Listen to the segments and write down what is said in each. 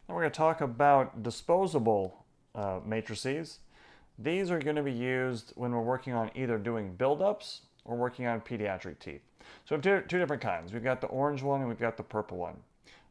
Now we're going to talk about disposable matrices. These are going to be used when we're working on either doing buildups or working on pediatric teeth. So we have two different kinds. We've got the orange one and we've got the purple one.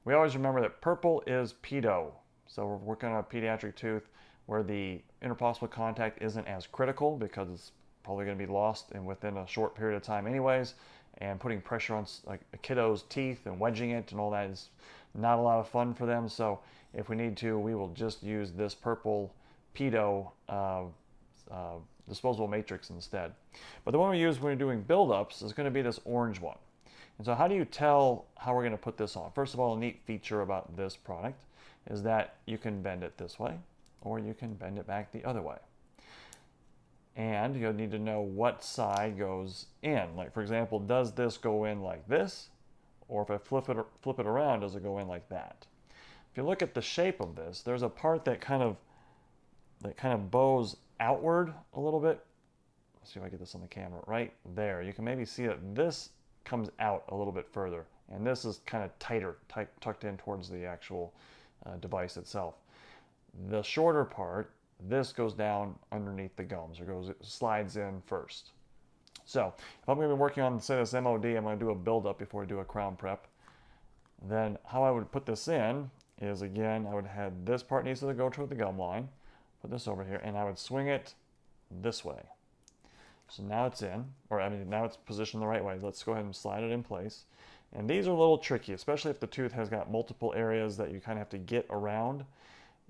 We always remember that purple is pedo. So we're working on a pediatric tooth where the interpossible contact isn't as critical because it's probably going to be lost and within a short period of time anyways, and putting pressure on like a kiddo's teeth and wedging it and all that is not a lot of fun for them. So if we need to, we will just use this purple pedo disposable matrix instead. But the one we use when we're doing buildups is going to be this orange one. And so how do you tell how we're going to put this on? First of all, a neat feature about this product is that you can bend it this way or you can bend it back the other way. And you'll need to know what side goes in. Like for example, does this go in like this? Or if I flip it around, does it go in like that? If you look at the shape of this, there's a part that kind of bows outward a little bit. Let's see if I get this on the camera. Right there, you can maybe see that this comes out a little bit further, and this is kind of tighter, tucked in towards the actual device itself. The shorter part, this goes down underneath the gums, or slides in first. So if I'm going to be working on, say, this MOD, I'm going to do a build-up before I do a crown prep. Then how I would put this in is, again, I would have this part needs to go toward the gum line. Put this over here, and I would swing it this way. So now it's in, or I mean, now it's positioned the right way. Let's go ahead and slide it in place. And these are a little tricky, especially if the tooth has got multiple areas that you kind of have to get around.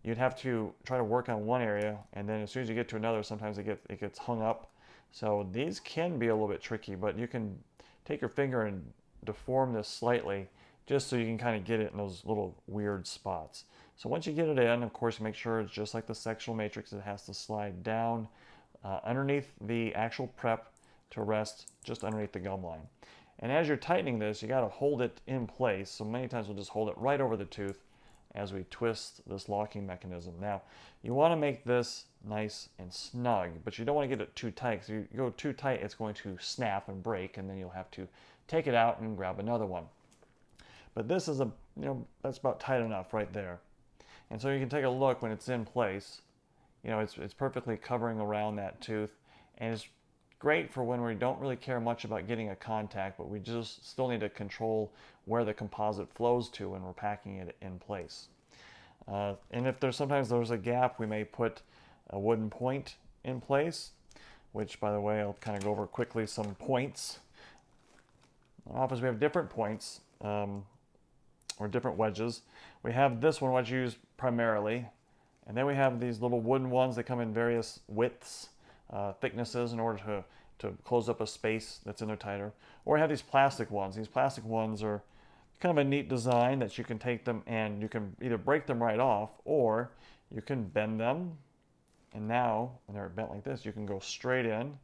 You'd have to try to work on one area, and then as soon as you get to another, sometimes it gets hung up. So these can be a little bit tricky, but you can take your finger and deform this slightly just so you can kind of get it in those little weird spots. So once you get it in, of course, make sure it's just like the sectional matrix. It has to slide down underneath the actual prep to rest just underneath the gum line. And as you're tightening this, you got to hold it in place. So many times we'll just hold it right over the tooth as we twist this locking mechanism. Now, you want to make this nice and snug, but you don't want to get it too tight. Because if you go too tight, it's going to snap and break, and then you'll have to take it out and grab another one. But this is that's about tight enough right there. And so you can take a look when it's in place. It's perfectly covering around that tooth, and it's great for when we don't really care much about getting a contact, but we just still need to control where the composite flows to when we're packing it in place. And if sometimes there's a gap, we may put a wooden point in place, which, by the way, I'll kind of go over quickly some points. In the office, we have different points or different wedges. We have this one wedge used primarily, and then we have these little wooden ones that come in various widths, thicknesses in order to close up a space that's in there tighter. Or we have these plastic ones. These plastic ones are kind of a neat design that you can take them and you can either break them right off or you can bend them. And now, when they're bent like this, you can go straight in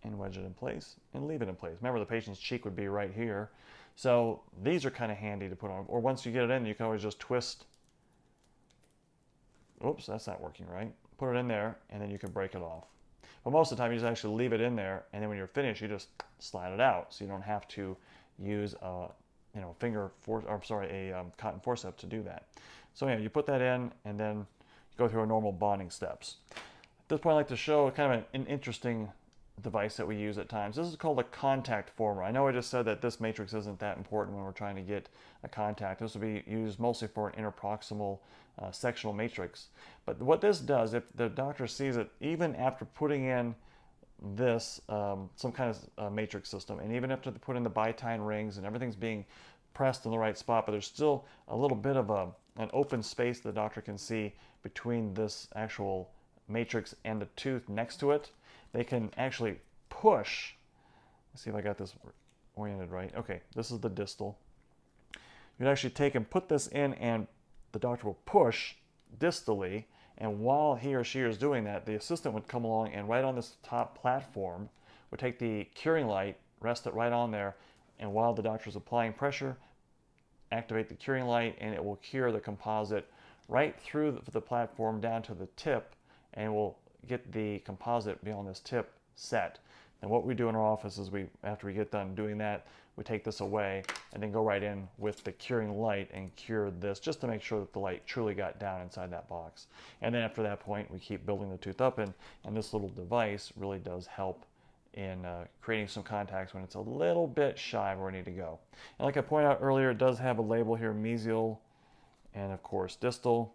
and wedge it in place and leave it in place. Remember, the patient's cheek would be right here. So these are kind of handy to put on. Or once you get it in, you can always just twist. Oops, that's not working right. Put it in there, and then you can break it off. But most of the time, you just actually leave it in there, and then when you're finished, you just slide it out, so you don't have to use a cotton forceps to do that. So yeah, you put that in, and then you go through our normal bonding steps. At this point, I'd like to show kind of an interesting device that we use at times. This is called a contact former. I know I just said that this matrix isn't that important when we're trying to get a contact. This will be used mostly for an interproximal sectional matrix. But what this does, if the doctor sees it, even after putting in this, some kind of matrix system, and even after they put in the bitine rings and everything's being pressed in the right spot, but there's still a little bit of an open space the doctor can see between this actual matrix and the tooth next to it, they can actually push. Let's see if I got this oriented right. Okay, this is the distal. You'd actually take and put this in, and the doctor will push distally, and while he or she is doing that, the assistant would come along and right on this top platform would take the curing light, rest it right on there, and while the doctor is applying pressure, activate the curing light, and it will cure the composite right through the platform down to the tip, and will get the composite beyond this tip set. And what we do in our office is after we get done doing that, we take this away and then go right in with the curing light and cure this just to make sure that the light truly got down inside that box. And then after that point, we keep building the tooth up, and this little device really does help in creating some contacts when it's a little bit shy of where we need to go. And like I pointed out earlier, it does have a label here, mesial and of course distal.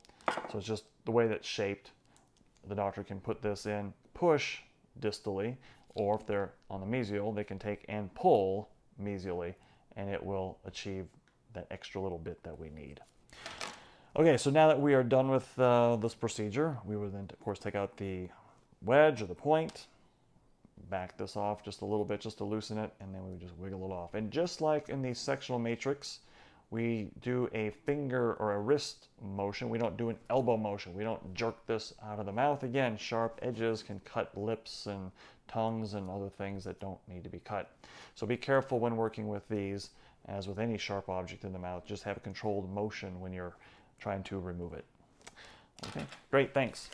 So it's just the way that's shaped. The doctor can put this in, push distally, or if they're on the mesial, they can take and pull mesially, and it will achieve that extra little bit that we need. Okay, so now that we are done with this procedure, we would then of course take out the wedge or the point, back this off just a little bit just to loosen it, and then we would just wiggle it off. And just like in the sectional matrix, we do a finger or a wrist motion. We don't do an elbow motion. We don't jerk this out of the mouth. Again, sharp edges can cut lips and tongues and other things that don't need to be cut. So be careful when working with these. As with any sharp object in the mouth, just have a controlled motion when you're trying to remove it. Okay, great, thanks.